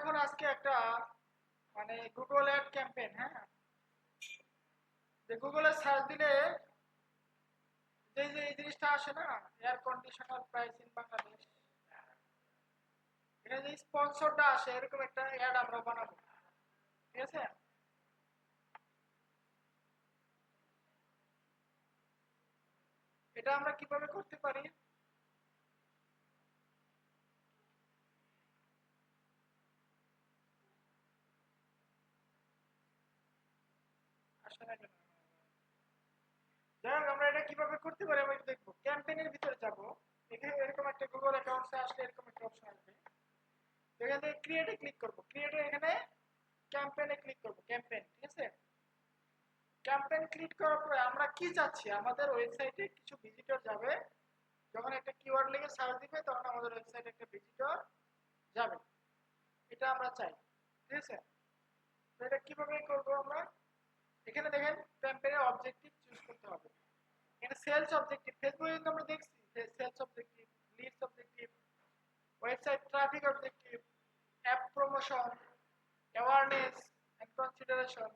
এখন আজকে একটা মানে গুগল অ্যাড ক্যাম্পেইন, হ্যাঁ, যে গুগলে সার্চ দিলে যে এই জিনিসটা আসে না, air conditioner price in Bangladesh, এটা যে স্পন্সরটা আসে এরকম একটা অ্যাড আমরা বানাবো, ঠিক আছে? এটা আমরা কিভাবে করতে পারি? আসে না কেন? যাই হোক, আমরা এটা কিভাবে করতে পারি আমরা একটু দেখবো। ক্যাম্পেইনের ভিতরে যাব, এখানে এরকম একটা গুগল অ্যাকাউন্টে আসলে এরকম একটা অপশন আসবে। এখান থেকে ক্রিয়েটে ক্লিক করবো, ক্রিয়েটে এখানে ক্যাম্পেইনে ক্লিক করবো, ক্যাম্পেইন, ঠিক আছে? ক্যাম্পেইন ক্লিক করার পরে আমরা কি চাচ্ছি, আমাদের ওয়েবসাইটে কিছু ভিজিটর যাবে, যখন একটা কিওয়ার্ড লিখে সার্চ দিবে তখন আমাদের ওয়েবসাইটে একটা ভিজিটর যাবে, এটা আমরা চাই, ঠিক আছে? তো এটা কিভাবে করবো আমরা? এখানে দেখেন ক্যাম্পেইনের অবজেক্টিভ চুজ করতে হবে। এখানে সেলস অবজেক্টিভ, ফেসবুকে কিন্তু আমরা দেখছি sales objective, leads objective, website traffic objective, app promotion, awareness and consideration,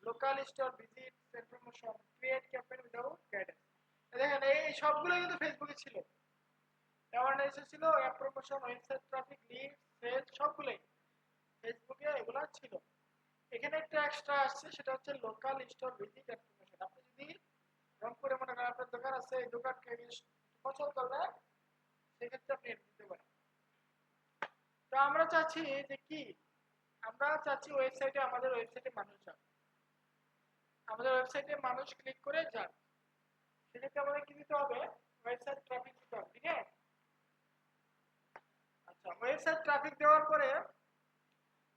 local store visits and promotion, create campaign without guidance. দেখেন এই সবগুলো কিন্তু ফেসবুকে ছিল, অ্যাওয়ারনেস ছিল, app promotion, website traffic, lead, sales সবগুলোই ফেসবুকে এগুলো ছিল। এখানে একটা এক্সট্রা আসছে, সেটা হচ্ছে local store visit and promotion. আপনি যদি রংপুরে মনে করেন আপনার দোকান আছে, এই দোকানকে পছন্দ করলে সেক্ষেত্রে আপনি এটা দিতে পারেন। তো আমরা চাচ্ছি যে কি, আমরা চাচ্ছি ওয়েবসাইটে, আমাদের ওয়েবসাইটে মানুষ যাক, আমাদের ওয়েবসাইটে মানুষ ক্লিক করে যাক, সেক্ষেত্রে আমাদের কি দিতে হবে? ওয়েবসাইট ট্রাফিক দিতে হবে, ঠিক আছে? আচ্ছা, ওয়েবসাইট ট্রাফিক দেওয়ার পরে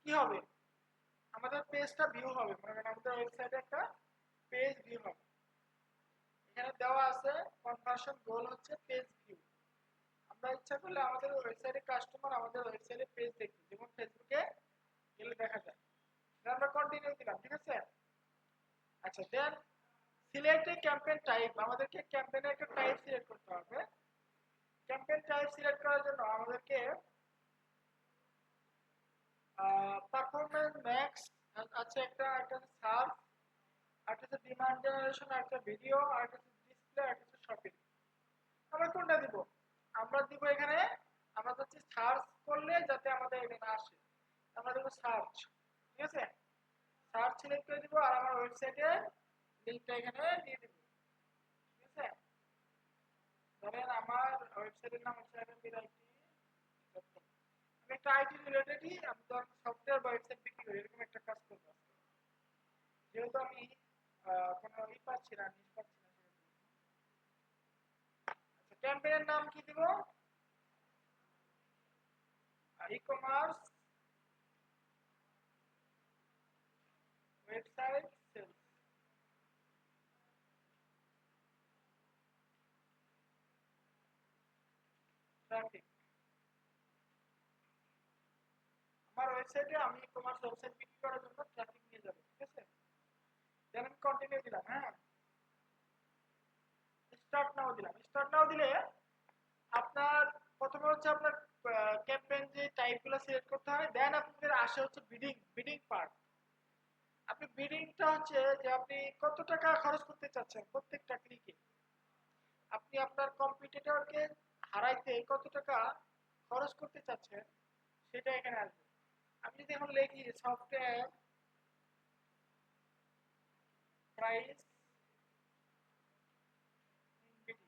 কি হবে? আমাদের পেজটা ভিউ হবে, মনে করেন আমাদের ওয়েবসাইটে একটা পেজ ভিউ হবে। এখানে দেওয়া আছে কনভার্সন গোল হচ্ছে পেজ ভিউ। আমরা ইচ্ছা করলে আমাদের ওয়েবসাইটে কাস্টমার আমাদের ওয়েবসাইটে পেজ দেখবে, যেমন ফেসবুকে গেলে দেখা যায়। আমরা কন্টিনিউ দিলাম, ঠিক আছে? আচ্ছা, then select a campaign type, আমাদেরকে ক্যাম্পেইনের একটা টাইপ সিলেক্ট করতে হবে। ক্যাম্পেইন টাইপ সিলেক্ট করার জন্য আমাদেরকে পারফরম্যান্স ম্যাক্স আছে, একটা একটা সার্চ, আর একটা ডিমান্ড জেনারেশন, আর একটা ভিডিও, আর একটা ডিসপ্লে, আর একটা শপিং। আমরা কোনটা দিব? আমরা দিব এখানে, আমরা হচ্ছে সার্চ করলে যাতে আমাদের এখানে আসে, আমরা দেবো সার্চ, ঠিক আছে? সার্চ সিলেক্ট করে দিব, আর আমার ওয়েবসাইটে লিংকটা এখানে দিয়ে দিব, ঠিক আছে? ধরেন আমার ওয়েবসাইটের নাম হচ্ছে MMBIT.com। আমি একটা আইটি রিলেটেডই, আমি তো সফটওয়্যার বা ওয়েবসাইট বিক্রি করি, এরকম একটা কাজ করবো। যেহেতু আমি কোনো ই পাচ্ছি না, নিজ পাচ্ছি না, আচ্ছা, ক্যাম্পেইনের নাম কি দিব? E commerce website sales traffic. আমার ওয়েবসাইটে আমি ই কমার্স ওয়েবসাইট বিক্রি করার জন্য ট্রাফিক নিয়ে যাবো, ঠিক আছে? দেন আমি কন্টিনিউ দিলাম, হ্যাঁ, স্টার্ট নাও দিলাম। স্টার্ট নাও দিলে আপনার প্রথমে হচ্ছে আপনার ক্যাম্পেইন যে টাইপগুলো সিলেক্ট করতে হয়, দেন আপনাদের আসে হচ্ছে বিডিং, বিডিং পার্ট। আপনি বিডিংটা হচ্ছে যে আপনি কত টাকা খরচ করতে চাচ্ছেন প্রত্যেকটা ক্লিকে, আপনি আপনার কম্পিটিটরকে হারাইতে কত টাকা খরচ করতে চাচ্ছেন সেটা এখানে আসবে। আমি যদি এখন লিখি সফটওয়্যার প্রাইস ইন বিডি,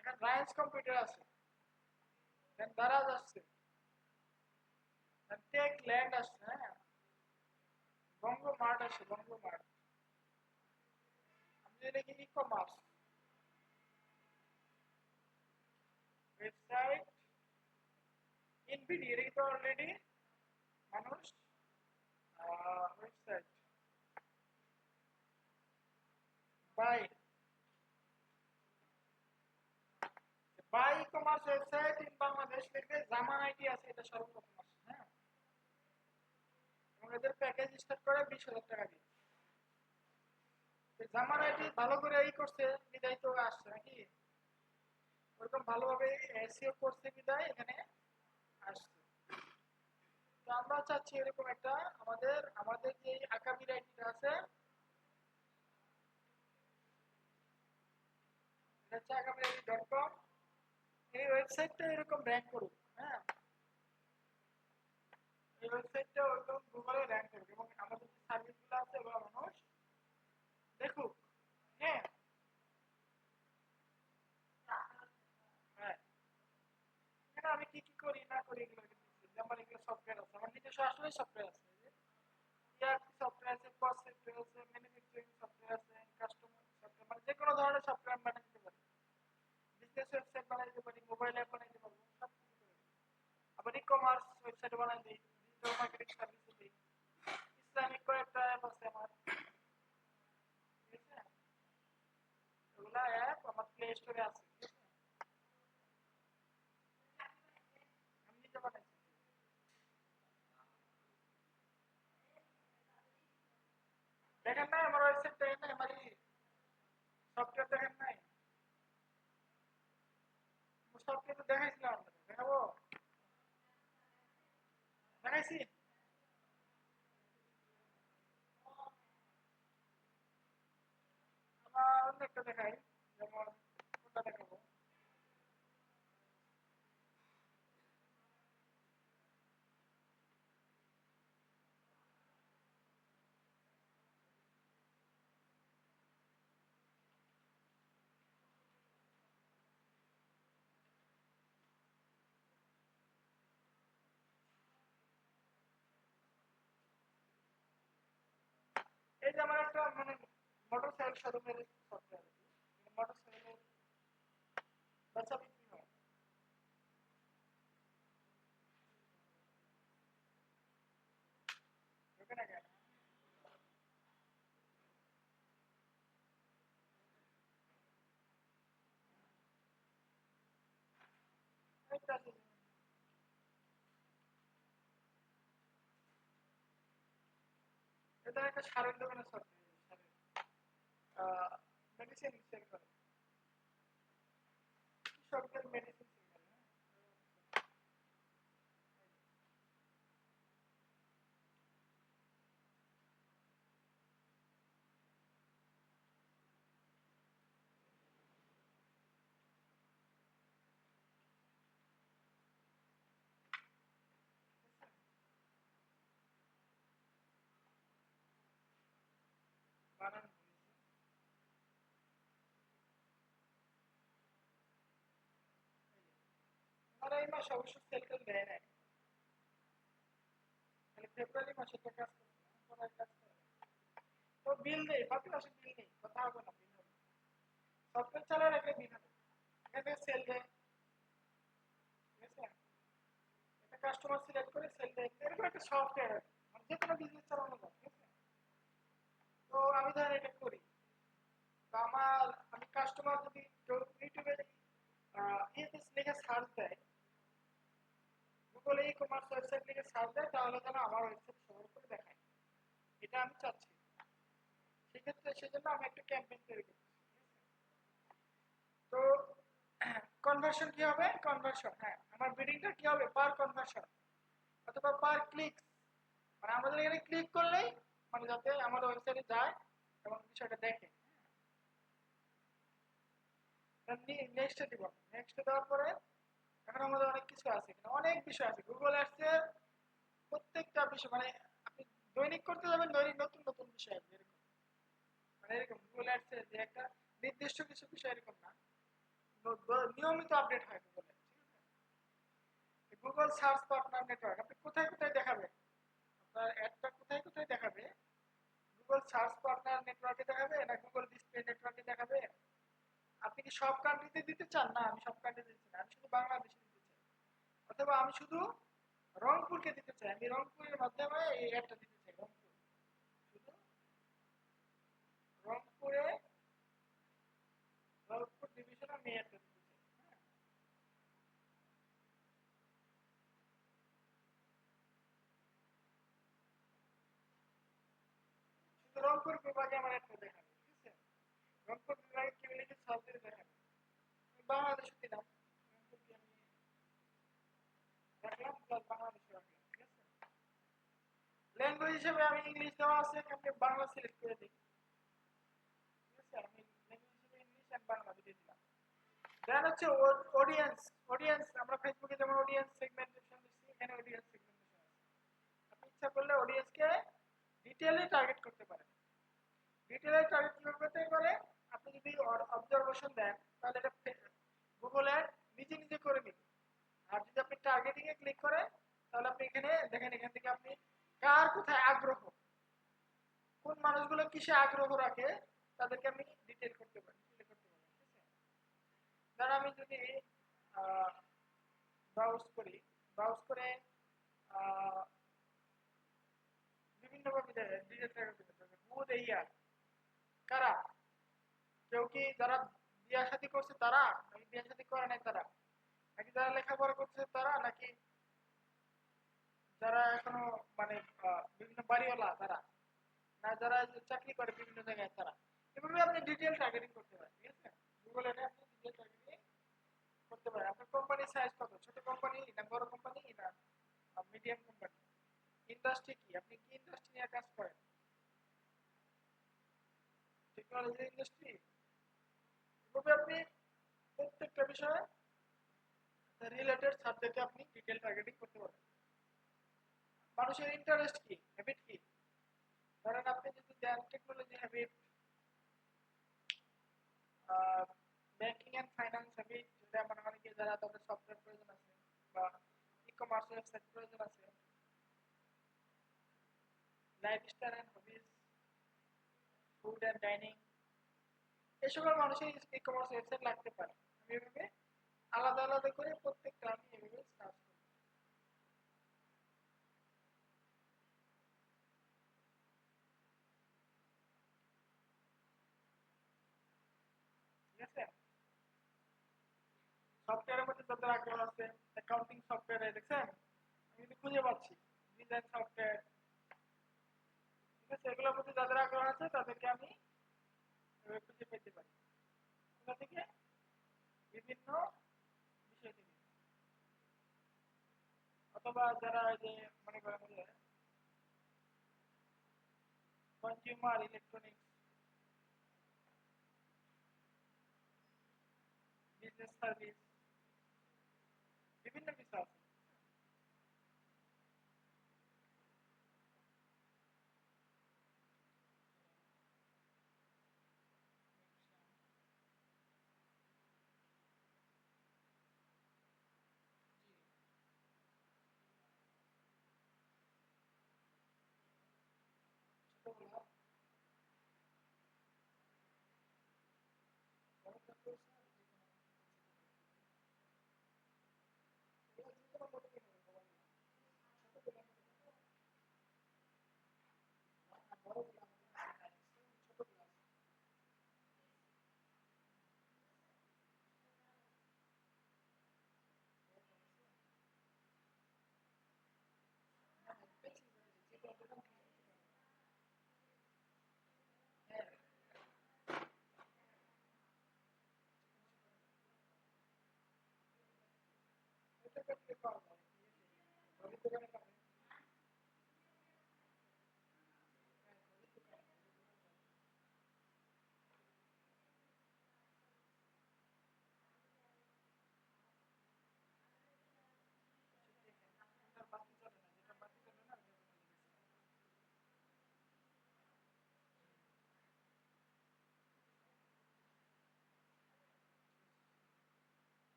এখানে রাইস কম্পিউটার আছে, দেন দারাজ আসছে, দেন টেক ল্যান্ড আসছে, হ্যাঁ, বঙ্গ মার্ট আসছে, বঙ্গ মার্ট। আমি যদি লিখি e commerce website in BD, এটা কিন্তু অলরেডি মানুষ website buy, buy e commerce website in Bangladesh লিখে জামান আইটি আছে, এটা সর্বপ্রথম আসছে, হ্যাঁ। এবং এদের প্যাকেজ স্টার্ট করে 20,000 টাকা দিয়ে। জামান আইটি ভালো করে ই করছে বিদায় তো আসছে নাকি, ওরকম ভালোভাবে এসইও করছে বিদায় এখানে আসছে। তো আমরা চাচ্ছি এরকম একটা আমাদের আমাদের যে আকাবির আইডিটা আছে এটা হচ্ছে akamiri.com, এই ওয়েবসাইটটা এরকম র‍্যাঙ্ক করুক। হ্যাঁ, এই ওয়েবসাইটটা ওরকম গুগলে র‍্যাঙ্ক করুক এবং আমাদের যে সার্ভিসগুলো আছে ওগুলো মানুষ দেখুক। হ্যাঁ, হ্যাঁ, এখানে আমি কি কি করি না করি এগুলো দিচ্ছি। আমার এগুলো সফটওয়্যার আছে, আমার নিজস্ব আসলে সফটওয়্যার আছে। ERP সফটওয়্যার আছে, কস্ট সফটওয়্যার আছে, ম্যানুফ্যাকচারিং সফটওয়্যার আছে, কাস্টমার সফটওয়্যার, মানে যে কোনো ধরনের সফটওয়্যার বানাই দিতে পারি, বিজনেস ওয়েবসাইট বানাই দিতে পারি, মোবাইল অ্যাপ বানাই দিতে পারবো, সব কিছু করে দিই। আবার ই কমার্স ওয়েবসাইট বানাই দিই, ডিজিটাল মার্কেটিং সার্ভিস দিই, ইসলামিক কয়েকটা অ্যাপ আছে আমার, ঠিক আছে? ওগুলা অ্যাপ আমার প্লে স্টোরে আছে, ঠিক আছে? আমি নিজে বানাইছি। দেখেন নাই আমার ওয়েবসাইট, দেখেন নাই আমার সফটওয়্যার, দেখেন নাই সফটওয়্যার তো দেখাইছিলাম আপনাকে, দেখাবো? দেখাইছি। আবার অন্য একটা দেখাই, যেমন কোনটা দেখাবো? এই যে আমার একটা মানে মোটরসাইকেল শোরুমের সফটওয়্যার, মোটরসাইকেলের বেচা বিক্রি হয়। ঢোকে না কেন? এইটা আছে। এটা একটা সারের দোকানের সফটওয়্যার, সারের মেডিসিন সেল করে, কৃষকদের মেডিসিন সেল করে। বানান ওরা এই মাসে অবশ্য সেল টেল দেয় নাই, মানে ফেব্রুয়ারি মাসে তো কাজ করছে না, পরে কাজ করে না। তো বিল নেই, বাকি মাসে বিল নেই, কথা হবে না, বিল হবে। সফটওয়্যার চালায় রাখলে বিল হবে, এখানে সেল দেয়, ঠিক আছে? একটা কাস্টমার সিলেক্ট করে সেল দেয়, এরকম একটা সফটওয়্যার, মানে যে কোনো বিজনেস চালানো যায়, ঠিক আছে? তো আমি ধরেন এটা করি, তো আমার আমি কাস্টমার যদি কেউ ইউটিউবে ইয়েতে লিখে সার্চ দেয়, গুগলে ই কমার্স ওয়েবসাইট লিখে সার্চ দেয়, তাহলে যেন আমার ওয়েবসাইট সবার করে দেখায়, এটা আমি চাচ্ছি। সেক্ষেত্রে সেজন্য আমি একটা ক্যাম্পেইন তৈরি করছি। তো কনভার্সন কি হবে? কনভার্সন, হ্যাঁ, আমার বিডিংটা কি হবে? পার কনভার্সন অথবা পার ক্লিক, মানে আমাদের এখানে ক্লিক করলেই মানে যাতে আমাদের ওয়েবসাইটে যায় এবং বিষয়টা দেখে। নেক্সটে দিব, নেক্সটে দেওয়ার পরে এখন আমাদের অনেক কিছু আছে, এখানে অনেক বিষয় আছে। গুগল অ্যাডসের প্রত্যেকটা বিষয় মানে আপনি দৈনিক করতে যাবেন, দৈনিক নতুন নতুন বিষয় আসবে, এরকম মানে এরকম গুগল অ্যাডসের যে একটা নির্দিষ্ট কিছু বিষয় এরকম না, নিয়মিত আপডেট হয় গুগলে, ঠিক আছে? গুগল সার্চ পার্টনার নেটওয়ার্ক আপনি কোথায় কোথায় দেখাবে, আপনার অ্যাডটা কোথায় কোথায় দেখাবে? গুগল সার্চ পার্টনার নেটওয়ার্কে দেখাবে না গুগল ডিসপ্লে নেটওয়ার্কে দেখাবে? আপনি কি সব কান্ট্রিতে দিতে চান? না, আমি সব কান্ট্রিতে দিচ্ছি না, আমি শুধু বাংলাদেশে দিতে চাই। অথবা আমি শুধু রংপুরকে দিতে চাই, আমি রংপুরের মাধ্যমে এই অ্যাডটা দিতে চাই, রংপুর, শুধু রংপুরে, রংপুর ডিভিশনে আমি অ্যাডটা দিতে চাই। হ্যাঁ, শুধু রংপুর বিভাগে আমার অ্যাডটা দেখাবে, ঠিক আছে? রংপুর বিভাগে কেউ লিখে সার্চ দিয়ে দেখাবে, আমি বাংলাদেশে দিলাম, রংপুরকে আমি রাখলাম, প্লাস বাংলাদেশি রাখলাম, ঠিক আছে। ল্যাঙ্গুয়েজ হিসেবে আমি ইংলিশ দেওয়া আছে, এখানে বাংলা সিলেক্ট করে দিই, ঠিক আছে। আমি ল্যাঙ্গুয়েজ হিসেবে ইংলিশ আর বাংলা দিয়ে দিলাম। দেন হচ্ছে অডিয়েন্স। অডিয়েন্স আমরা ফেসবুকে যেমন অডিয়েন্স সেগমেন্টেশন দিচ্ছি, এখানে অডিয়েন্স সেগমেন্টেশন আছে। আপনি ইচ্ছা করলে অডিয়েন্সকে ডিটেইলে টার্গেট করতে পারেন। ডিটেইলে টার্গেট কিভাবে করতে পারে, আপনি যদি অবজারভেশন দেন তাহলে এটা গুগল অ্যাড নিজে নিজে করে নিবে। আর যদি আপনি টার্গেটিং এ ক্লিক করেন তাহলে আপনি এখানে দেখেন, এখান থেকে আপনি কার কোথায় আগ্রহ, কোন মানুষগুলো কিসে আগ্রহ রাখে তাদেরকে আমি ডিটেইল করতে পারি, ঠিক আছে। ধর আমি যদি ব্রাউজ করি, ব্রাউজ করে বিভিন্ন ভাবে ডিটেইল ট্র্যাক করতে পারি। হু দে ইয়ার, কারা, কেউ কি যারা বিয়া শাদী করছে তারা, নাকি বিয়া শাদী করে নাই তারা, নাকি যারা লেখাপড়া করছে তারা, নাকি যারা এখনো মানে বিভিন্ন বাড়িওয়ালা তারা, না যারা চাকরি করে বিভিন্ন জায়গায় তারা। এভাবে আপনি ডিটেইল টার্গেটিং করতে পারেন, ঠিক আছে। গুগল এটা আপনি ডিটেইল টার্গেটিং করতে পারেন। আপনার কোম্পানির সাইজ কত, ছোট কোম্পানি না বড় কোম্পানি না মিডিয়াম কোম্পানি, ইন্ডাস্ট্রি কি, আপনি কি ইন্ডাস্ট্রি নিয়ে কাজ করেন, টেকনোলজি ইন্ডাস্ট্রি। এভাবে আপনি প্রত্যেকটা বিষয়ে রিলেটেড সাবজেক্টে আপনি ডিটেইল টার্গেটিং করতে পারেন। মানুষের ইন্টারেস্ট কি, হ্যাবিট কি, ধরেন আপনি যদি then technology habit, banking and finance habit, যেটা মনে হয় কি যারা তাদের সফটওয়্যার প্রয়োজন আছে বা ই-কমার্স ওয়েবসাইট প্রয়োজন আছে, lifestyle and hobbies, food and dining, এই সকল মানুষের ই-কমার্স ওয়েবসাইট লাগতে পারে। আমি এভাবে আলাদা আলাদা করে প্রত্যেকটা আমি এভাবে সার্চ করি, ঠিক আছে। সফটওয়্যারের মধ্যে যাদের আগ্রহ আছে, অ্যাকাউন্টিং সফটওয়্যারে দেখছেন আমি কিন্তু খুঁজে পাচ্ছি, ডিজাইন সফটওয়্যার, ঠিক আছে। এগুলোর প্রতি যাদের আগ্রহ আছে তাদেরকে আমি খুঁজে পেতে পারি এগুলো থেকে, বিভিন্ন বিষয় থেকে। অথবা যারা এই যে মনে করেন যে কনজিউমার ইলেকট্রনিক্স, বিজনেস সার্ভিস, বিভিন্ন কিছু আছে। ছোটগুলো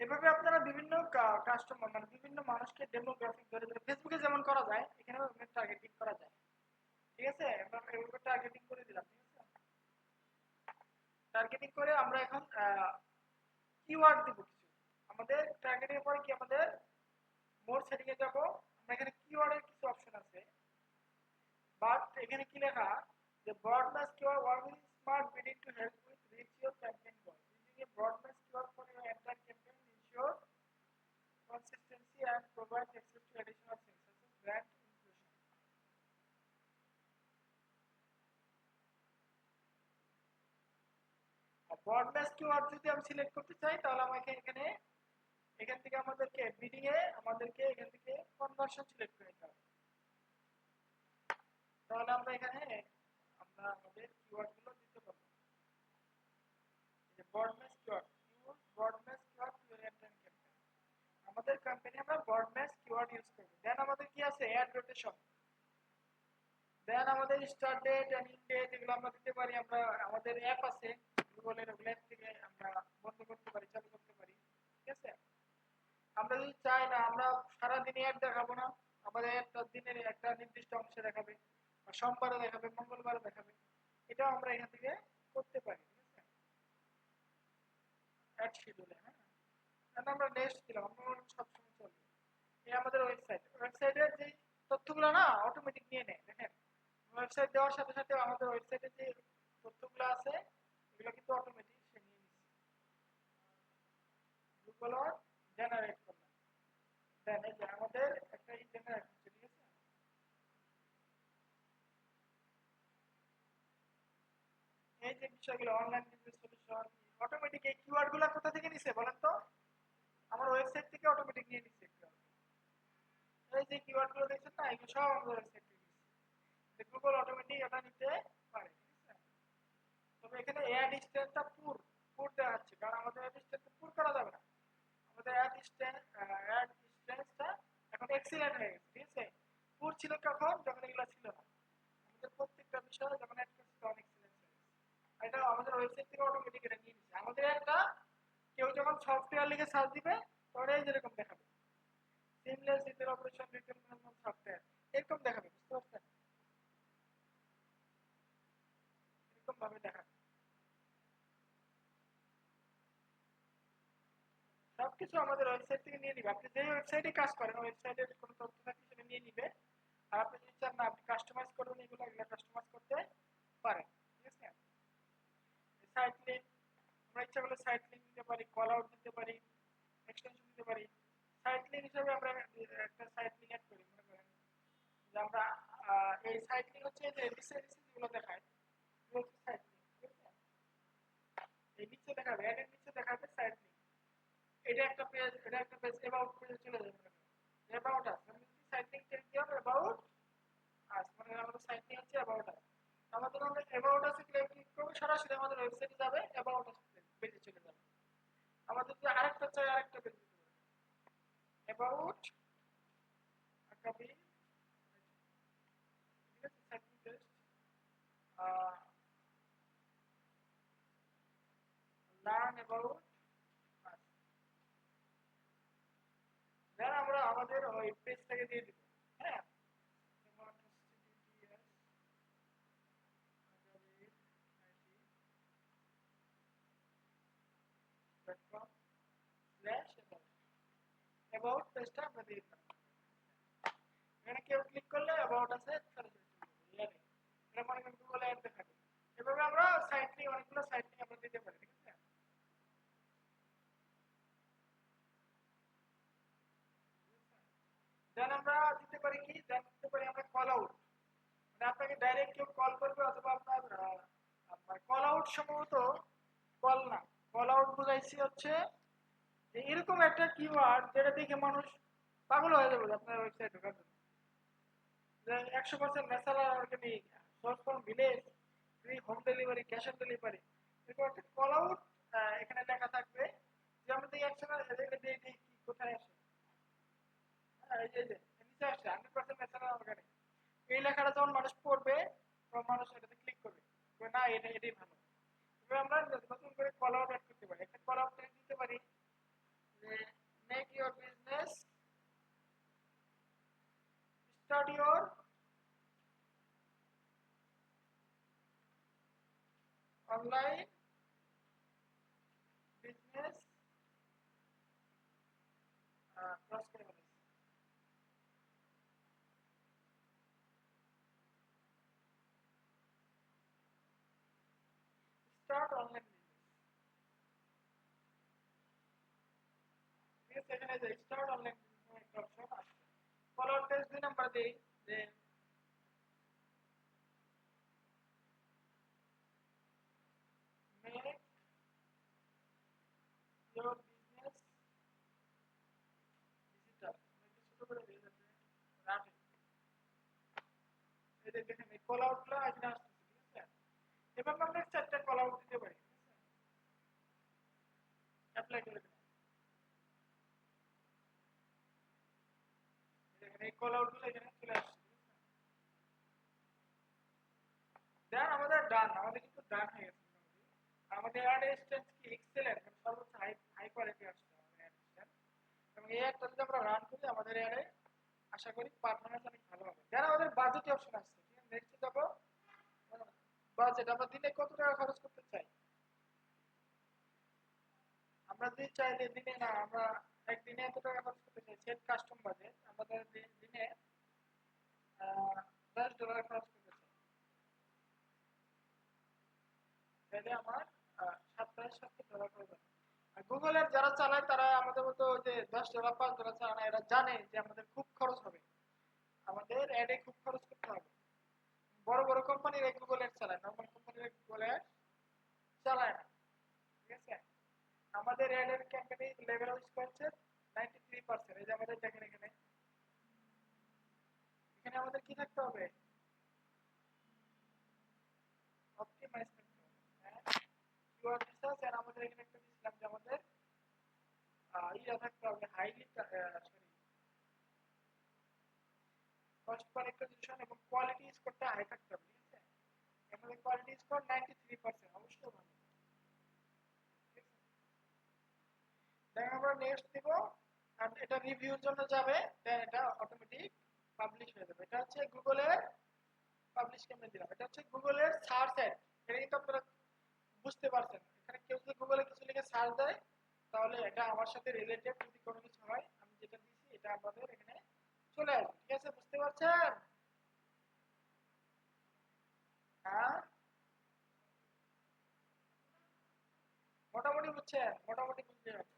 এভাবে আপনারা বিভিন্ন কাস্টমার মানে বিভিন্ন মানুষকে ডেমোগ্রাফিক ধরে ধরে ফেসবুকে যেমন করা যায় এখানেও টার্গেটিং করা যায়, ঠিক আছে। আমরা এভাবে টার্গেটিং করে দিলাম, ঠিক আছে। টার্গেটিং করে আমরা এখন কিওয়ার্ড দিব কিছু, আমাদের টার্গেটিং এর পরে কি আমাদের মোর সেটিং এ যাব, আমরা এখানে কিওয়ার্ডের কিছু অপশন আছে, বাট এখানে কি লেখা যে broad match keyword work with smart bidding to help with reach your campaign goal, using a broad match keyword for your entire campaign ensure consistency and provides access to additional things such as brand inclusion. Broad match keyword যদি আমি select করতে চাই তাহলে আমাকে এখান থেকে আমাদেরকে bidding এ আমাদেরকে এখান থেকে কনভার্সন সিলেক্ট করে নিতে হবে। তাহলে আমরা এখানে আমরা আমাদের কিওয়ার্ড গুলো দিতে পারবো। এই যে broad match keyword, use broad match keyword to enter campaign. আমাদের ক্যাম্পেইনে আমরা ব্রড ম্যাচ কিওয়ার্ড ইউজ করব। দেন আমাদের কি আছে অ্যাড রোটেশন, দেন আমাদের স্টার্ট ডেট এন্ডিং ডেট এগুলো আমরা দিতে পারি। আমরা আমাদের অ্যাপ আছে গুগলের, ওগুলো থেকে আমরা বন্ধ করতে পারি, চালু করতে পারি। ঠিক আছে, আমরা যদি চাই না আমরা সারা দিন অ্যাড দেখাবো না, আমাদের একটা দিনের একটা নির্দিষ্ট অংশে দেখাবে, সোমবারে দেখাবে, মঙ্গলবারে দেখাবে, এটাও আমরা এখান থেকে করতে পারি। ঠিক আছে, অ্যাড শিডিউলে। হ্যাঁ, তাহলে আমরা নেক্সট দিলাম, আমরা সবসময় চলবে। এই আমাদের ওয়েবসাইটের যে তথ্যগুলো না অটোমেটিক নিয়ে নেয়। দেখেন ওয়েবসাইট দেওয়ার সাথে সাথে আমাদের ওয়েবসাইটে যে তথ্যগুলো আছে এগুলো কিন্তু অটোমেটিক সে নিয়ে নিচ্ছে। গুগল জেনারেট করলাম, দেন এই যে আমাদের একটা জেনারেট হচ্ছে। ঠিক আছে, এই যে বিষয়গুলো অনলাইন বিজনেস সলিউশন অটোমেটিক এই কিওয়ার্ডগুলো কোথা থেকে নিছে বলেন তো? আমার ওয়েবসাইট থেকে অটোমেটিক নিয়ে নিছে। এই যে কিওয়ার্ডগুলো দেখছেন না এগুলো সব আমাদের ওয়েবসাইট থেকে নিছে, গুগল অটোমেটিক এটা নিতে পারে। ঠিক আছে, তবে এখানে অ্যাড স্ট্যান্ডটা পুর দেওয়া হচ্ছে, কারণ আমাদের অ্যাড স্ট্যান্ডটা পুর করা যাবে না। আমাদের অ্যাড স্ট্যান্ডটা এখন এক্সিলেন্ট হয়ে গেছে। ঠিক আছে, পুর ছিল কখন, যখন এগুলো ছিল না। আমাদের প্রত্যেকটা বিষয় যখন অ্যাড করছি তখন এক্সিলেন্ট হয়ে গেছে। এটা আমাদের ওয়েবসাইট থেকে অটোমেটিক এটা নিয়ে নিচ্ছে। আমাদের একটা কেউ যখন সফটওয়্যার লিখে সার্চ দিবে তখন এই যেরকম দেখাবে সিমলেস ইন্টারঅপারেশন রিটেল ম্যানেজমেন্ট সফটওয়্যার, এরকম দেখাবে। বুঝতে পারছেন? এরকম ভাবে দেখাবে। সবকিছু আমাদের ওয়েবসাইট থেকে নিয়ে নিবে। আপনি যে ওয়েবসাইটে কাজ করেন ওয়েবসাইটের কোনো তথ্য থাকলে সেটা নিয়ে নিবে। আর আপনি যদি চান না আপনি কাস্টমাইজ করবেন, এগুলো কাস্টমাইজ করতে পারেন। ঠিক আছে, সাইট লিংক আমরা ইচ্ছা করলে সাইট লিংক দিতে পারি, কল আউট দিতে পারি, এক্সটেনশন দিতে পারি। সাইট লিংক হিসেবে আমরা একটা সাইট লিংক অ্যাড করি। মনে করেন যে আমরা এই সাইট লিংক হচ্ছে যে নিচে যেগুলো দেখায় এগুলো হচ্ছে সাইট লিংক। ঠিক আছে, এই নিচে দেখাবে, অ্যাডের নিচে দেখাবে সাইট লিংক। এটা একটা পেজ, এটা একটা পেজ অ্যাবাউট পেজে চলে যাবে। অ্যাবাউট আস আমি যদি সাইট লিংক চেঞ্জ দিই অ্যাবাউট আস, মানে আমাদের সাইট লিংক হচ্ছে অ্যাবাউট আস। আমাদের আমরা অ্যাবাউট আসে ক্লিক করব, সরাসরি আমাদের ওয়েবসাইটে যাবে, অ্যাবাউট আস পেজে চলে যাবে। আমাদের যদি আরেকটা চাই আরেকটা পেজ দিতে পারি, অ্যাবাউট আকাবি। ঠিক আছে, site link page learn about us. Then আমরা আমাদের ওই পেজটাকে দিয়ে দিব। হ্যাঁ, যেমন https://agabi.com/about অ্যাবাউট পেজটা আমরা দিয়ে দিলাম। এখানে কেউ ক্লিক করলে অ্যাবাউট আছে সরাসরি চলে যাবে। এটা মনে করেন গুগল অ্যাড দেখাবে। এভাবে আমরা সাইট লিংক অনেকগুলো সাইট লিংক আমরা দিতে পারি। ঠিক আছে, দেন আমরা দিতে পারি কি, দেন দিতে পারি আমরা কল আউট। মানে আপনাকে ডাইরেক্ট কেউ কল করবে অথবা আপনার কল আউট সম্ভবত কল না, কল আউট বুঝাইছি হচ্ছে যে এরকম একটা কিওয়ার্ড যেটা দেখে মানুষ পাগল হয়ে যাবে আপনার ওয়েবসাইট ঢোকার জন্য। যে 100% natural organic, source from village, free home delivery, cash on delivery, এরকম একটা কল আউট এখানে লেখা থাকবে। যে আমরা দেখি একসাথে কি কোথায় আসে। হ্যাঁ, এই যে নিচে আসছে 100% ন্যাচারাল অর্গানিক। এই লেখাটা যখন মানুষ পড়বে তখন মানুষ এটাতে ক্লিক করবে, না এটাই ভালো। এবার আমরা নতুন করে কল আউট অ্যাড করতে পারি। একটা কল আউট দিতে পারি যে make your business start your online business cross করে ফেলেছি, স্টার্ট অনলাইন বিজনেস। ঠিক আছে, এখানে যে স্টার্ট অনলাইন বিজনেস একটা অপশন আছে। কল আউট পেজ 2 নাম্বার দেই যে মেক ইয়োর বিজনেস ডিজিটাল ছোট করে দিয়ে যাচ্ছে রাফ। এই যে দেখেন এই কল আউটগুলো এখানে আসছে, ঠিক আছে? এবার আমরা চারটা কল আউট দিতে পারি, ঠিক আছে? অ্যাপ্লাই করে দিলাম। দেখেন এই কল আউটগুলো এখানে চলে আসছে, ঠিক আছে? দেন আমাদের ডান, আমাদের কিন্তু ডান হয়ে গেছে মোটামুটি। আমাদের অ্যাড ইনস্ট্যান্স কি এক্সেলেন্ট, মানে সর্বোচ্চ হাই কোয়ালিটি আসছে আমাদের অ্যাড ইনস্ট্যান্স। এবং এই একটা যদি আমরা রান করি আমাদের অ্যাডে আশা করি পারফরম্যান্স অনেক ভালো হবে। দেন আমাদের বাজেট অপশন আসছে, ঠিক আছে? নেক্সট যাব বাজেট। আমরা দিনে কত টাকা খরচ করতে চাই? আমরা যদি চাই যে দিনে না, আমরা একদিনে এত টাকা খরচ করতে চাই, সেট কাস্টম বাজেট আমাদের দিনে $10 খরচ করতে চাই, তাহলে আমার সপ্তাহে $70 করে যাবে। আর গুগলের যারা চালায় তারা আমাদের মতো ওই যে $10 $5 চালায় না, এরা জানে যে আমাদের খুব খরচ হবে, আমাদের অ্যাডে খুব খরচ করতে হবে। বড় বড় কোম্পানির গুগল অ্যাড চালায়, নর্মাল কোম্পানির গুগল অ্যাড চালায় না, ঠিক আছে? আমাদের অ্যাডের ক্যাম্পেইন লেভেল হচ্ছে 93%। এই যে আমাদের দেখেন এখানে, এখানে আমাদের কি থাকতে হবে? অপটিমাইজ থাকতে হবে। হ্যাঁ, কিওয়ার্ড রিসার্চ। আর আমাদের এখানে একটা দিয়েছিলাম যে আমাদের ইয়া থাকতে হবে highly, sorry, cost per acquisition এবং কোয়ালিটি স্কোরটা হাই থাকতে হবে, ঠিক আছে? আমাদের কোয়ালিটি স্কোর 93%, অবশ্যই ভালো, ঠিক আছে? দেন আমরা নেক্সট দিব, আর এটা রিভিউর জন্য যাবে, দেন এটা অটোমেটিক পাবলিশ হয়ে যাবে। এটা হচ্ছে গুগলের পাবলিশ কেমনে দিলাম, এটা হচ্ছে গুগলের সার্চ অ্যাড। এটা কিন্তু আপনারা বুঝতে পারছেন, এখানে কেউ যদি গুগলে কিছু লিখে সার্চ দেয় তাহলে এটা আমার সাথে রিলেটেড যদি কোনো কিছু হয়, আমি যেটা দিছি এটা আমাদের এখানে চলে আসবে, ঠিক আছে? বুঝতে পারছেন? হ্যাঁ, মোটামুটি বুঝছেন? মোটামুটি বুঝতে হবে।